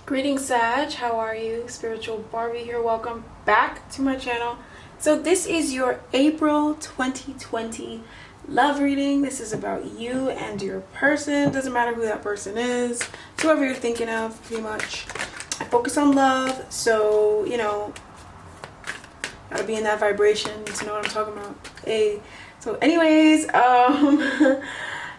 Greetings, Sag. How are you? Spiritual Barbie here. Welcome back to my channel. So this is your April 2020 love reading. This is about you and your person. Doesn't matter who that person is. It's whoever you're thinking of, pretty much. I focus on love, so, you know, gotta be in that vibration to know what I'm talking about. Hey. So anyways,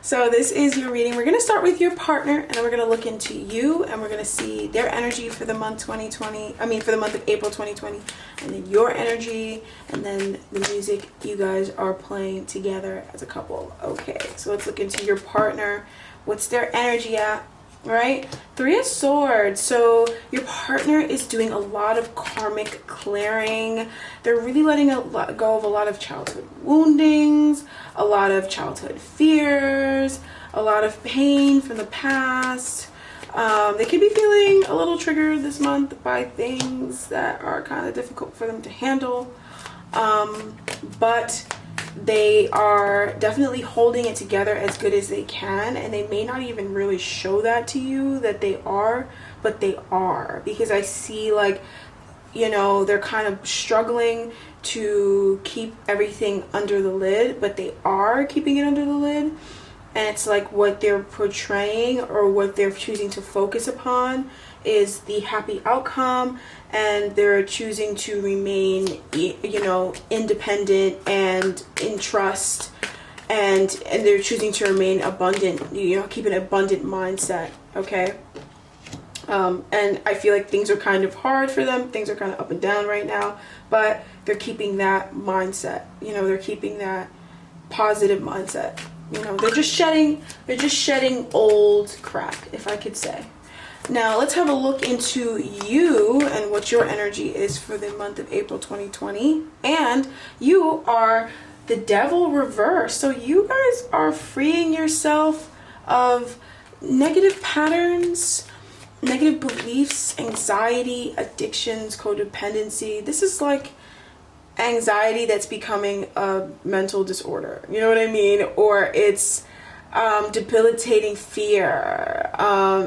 so this is your reading. We're going to start with your partner, and then we're going to look into you, and we're going to see their energy for the month for the month of April 2020, and then your energy, and then the music you guys are playing together as a couple. Okay, so let's look into your partner. What's their energy at? Right? 3 of Swords. So your partner is doing a lot of karmic clearing. They're really letting go of a lot of childhood woundings, a lot of childhood fears, a lot of pain from the past. They could be feeling a little triggered this month by things that are kind of difficult for them to handle. But they are definitely holding it together as good as they can, and they may not even really show that to you that they are, but they are, because I see, like, you know, they're kind of struggling to keep everything under the lid, but they are keeping it under the lid. And it's like what they're portraying or what they're choosing to focus upon is the happy outcome, and they're choosing to remain, you know, independent and in trust, and they're choosing to remain abundant, you know, keep an abundant mindset. Okay. And I feel like things are kind of hard for them. Things are kind of up and down right now, but they're keeping that mindset, you know, they're keeping that positive mindset. You know, they're just shedding old crap, if I could say. Now let's have a look into you and what your energy is for the month of April 2020. And you are the Devil reversed. So you guys are freeing yourself of negative patterns, negative beliefs, anxiety, addictions, codependency. This is like anxiety that's becoming a mental disorder, you know what I mean? Or it's debilitating fear,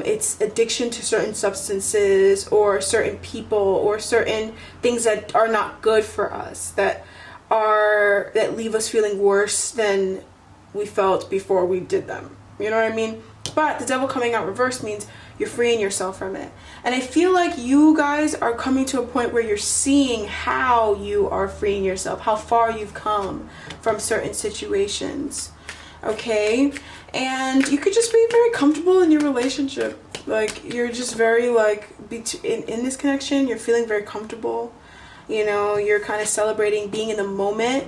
it's addiction to certain substances or certain people or certain things that are not good for us, that leave us feeling worse than we felt before we did them, you know what I mean? But the Devil coming out reversed means you're freeing yourself from it. And I feel like you guys are coming to a point where you're seeing how you are freeing yourself, how far you've come from certain situations. Okay? And you could just be very comfortable in your relationship. Like, you're just very, like, in this connection, you're feeling very comfortable. You know, you're kind of celebrating being in the moment.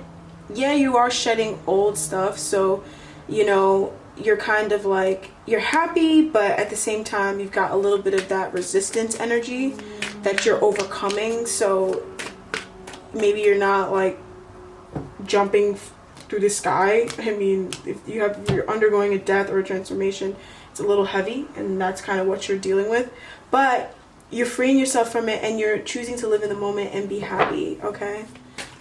Yeah, you are shedding old stuff. So, you know, you're kind of like, you're happy, but at the same time you've got a little bit of that resistance energy that you're overcoming. So maybe you're not like jumping through the sky. I mean, if you're undergoing a death or a transformation, it's a little heavy, and that's kind of what you're dealing with. But you're freeing yourself from it, and you're choosing to live in the moment and be happy. Okay?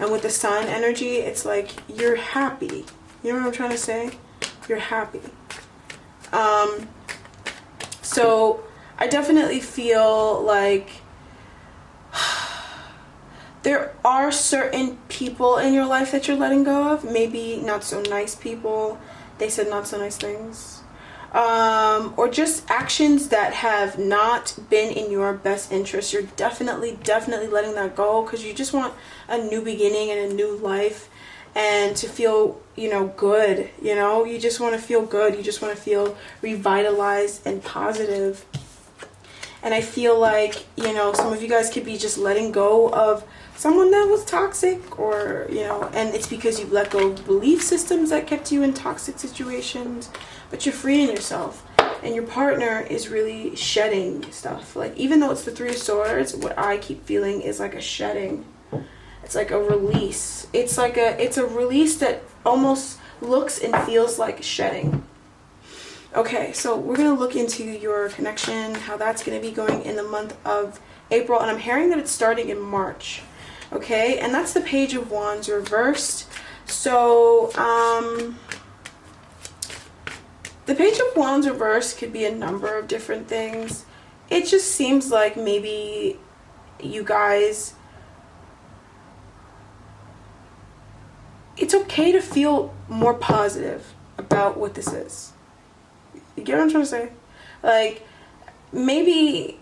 And with the Sun energy, it's like you're happy. You know what I'm trying to say? You're happy. So I definitely feel like there are certain people in your life that you're letting go of. Maybe not so nice people. They said not so nice things. Or just actions that have not been in your best interest. You're definitely letting that go, because you just want a new beginning and a new life. And to feel, you know, good, you know, you just want to feel good. You just want to feel revitalized and positive. And I feel like, you know, some of you guys could be just letting go of someone that was toxic, or, you know, and it's because you've let go of belief systems that kept you in toxic situations, but you're freeing yourself. And your partner is really shedding stuff. Like, even though it's the 3 of Swords, what I keep feeling is like a shedding. It's like a release. It's a release that almost looks and feels like shedding. Okay, so we're going to look into your connection, how that's going to be going in the month of April. And I'm hearing that it's starting in March. Okay, and that's the Page of Wands reversed. So, the Page of Wands reversed could be a number of different things. it just seems like maybe you guys, it's okay to feel more positive about what this is. You get what I'm trying to say? Like, maybe,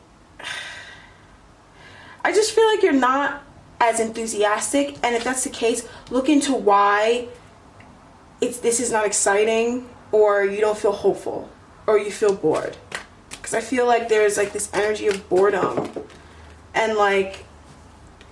I just feel like you're not as enthusiastic, and if that's the case, look into why this is not exciting, or you don't feel hopeful, or you feel bored. Because I feel like there's like this energy of boredom, and like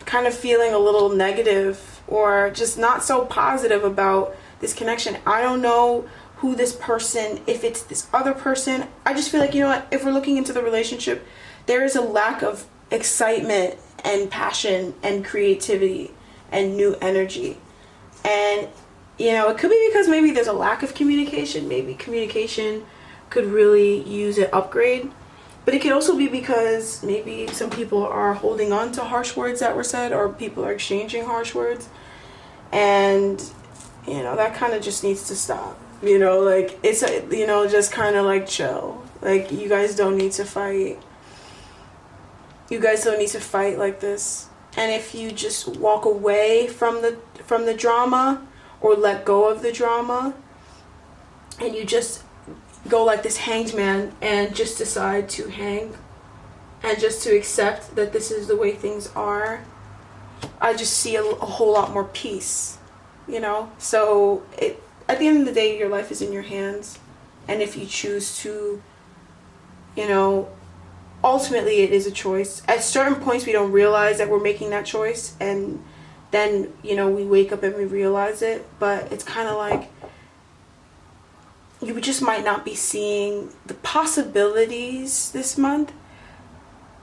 kind of feeling a little negative, or just not so positive about this connection. I don't know who this person, if it's this other person. I just feel like, you know what, if we're looking into the relationship, there is a lack of excitement and passion and creativity and new energy. And you know, it could be because maybe there's a lack of communication. Maybe communication could really use an upgrade. But it could also be because maybe some people are holding on to harsh words that were said, or people are exchanging harsh words. And, you know, that kind of just needs to stop. You know, like, it's, you know, just kind of like chill. Like, you guys don't need to fight. You guys don't need to fight like this. And if you just walk away from the drama, or let go of the drama, and you just go like this hanged man and just decide to hang and just to accept that this is the way things are, I just see a whole lot more peace, you know? So at the end of the day, your life is in your hands, and if you choose to, you know, ultimately it is a choice. At certain points we don't realize that we're making that choice, and then, you know, we wake up and we realize it. But it's kind of like you just might not be seeing the possibilities this month,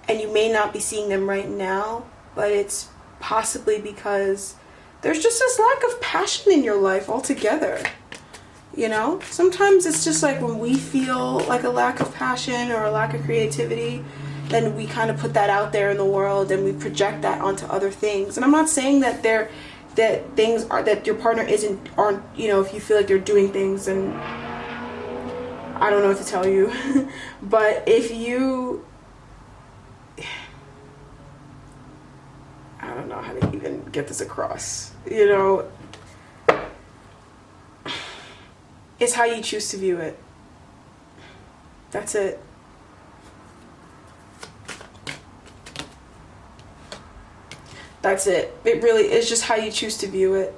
and you may not be seeing them right now, but it's possibly because there's just this lack of passion in your life altogether. You know, sometimes it's just like when we feel like a lack of passion or a lack of creativity, then we kind of put that out there in the world and we project that onto other things. And I'm not saying that things are, that your partner aren't, you know, if you feel like they're doing things, and I don't know what to tell you, but if you, I don't know how to even get this across, you know, it's how you choose to view it. That's it. That's it. It really is just how you choose to view it.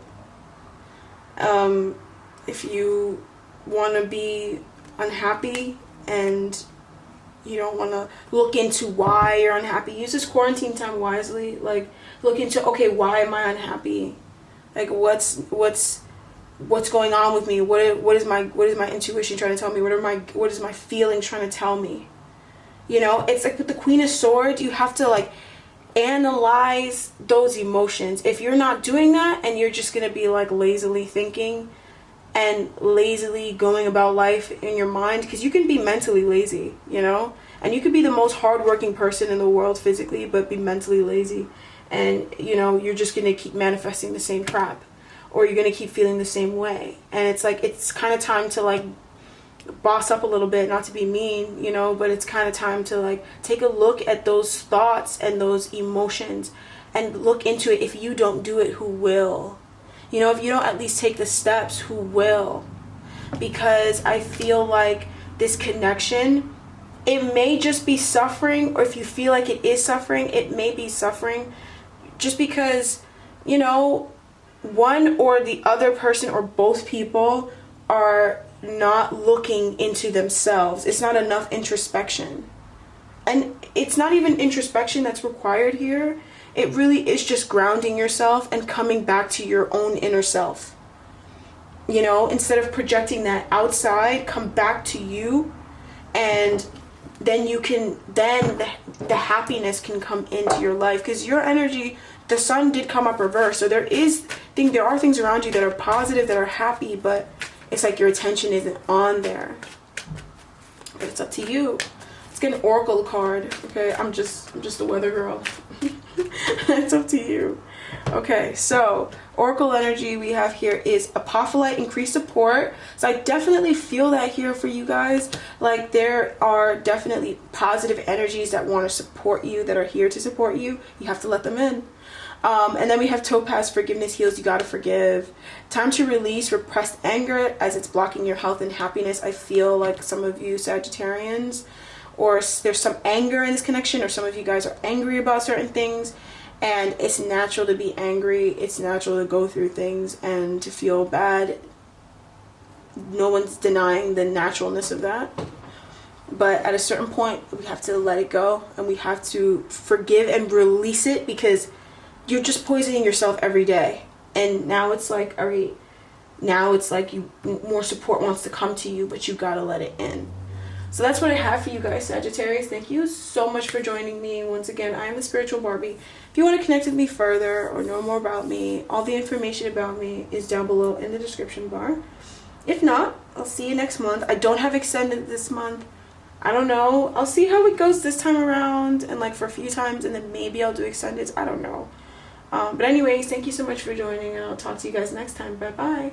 If you want to be unhappy and you don't want to look into why you're unhappy, use this quarantine time wisely. Like, look into, okay, why am I unhappy? Like, what's going on with me? What is my intuition trying to tell me? What is my feeling trying to tell me? You know, it's like with the Queen of Swords, you have to like analyze those emotions. If you're not doing that, and you're just gonna be like lazily thinking and lazily going about life in your mind, because you can be mentally lazy, you know, and you could be the most hardworking person in the world physically but be mentally lazy, and you know, you're just gonna keep manifesting the same crap, or you're gonna keep feeling the same way. And it's like, it's kind of time to like boss up a little bit, not to be mean, you know, but it's kind of time to like take a look at those thoughts and those emotions and look into it. If you don't do it, who will? You know, if you don't at least take the steps, who will? Because I feel like this connection, it may just be suffering, or if you feel like it is suffering, it may be suffering just because, you know, one or the other person or both people are not looking into themselves. It's not enough introspection. And it's not even introspection that's required here. It really is just grounding yourself and coming back to your own inner self. You know, instead of projecting that outside, come back to you, and then you can, then the happiness can come into your life, because your energy, the sun did come up reverse. So there are things around you that are positive, that are happy, but it's like your attention isn't on there. But it's up to you. Let's get an oracle card. Okay, I'm just a weather girl. It's up to you. Okay, so Oracle energy we have here is Apophyllite, increased support. So I definitely feel that here for you guys. Like there are definitely positive energies that want to support you, that are here to support you. You have to let them in. And then we have Topaz, forgiveness heals, you gotta forgive. Time to release repressed anger as it's blocking your health and happiness. I feel like some of you Sagittarians, or there's some anger in this connection, or some of you guys are angry about certain things. And it's natural to be angry. It's natural to go through things and to feel bad. No one's denying the naturalness of that. But at a certain point, we have to let it go. And we have to forgive and release it, because you're just poisoning yourself every day. And now it's like, all right, now it's like more support wants to come to you, but you gotta let it in. So that's what I have for you guys, Sagittarius. Thank you so much for joining me. Once again, I am the Spiritual Barbie. If you want to connect with me further or know more about me, all the information about me is down below in the description bar. If not, I'll see you next month. I don't have Ascendant this month. I don't know. I'll see how it goes this time around, and like for a few times, and then maybe I'll do Ascendants. I don't know. But anyways, thank you so much for joining, and I'll talk to you guys next time. Bye bye.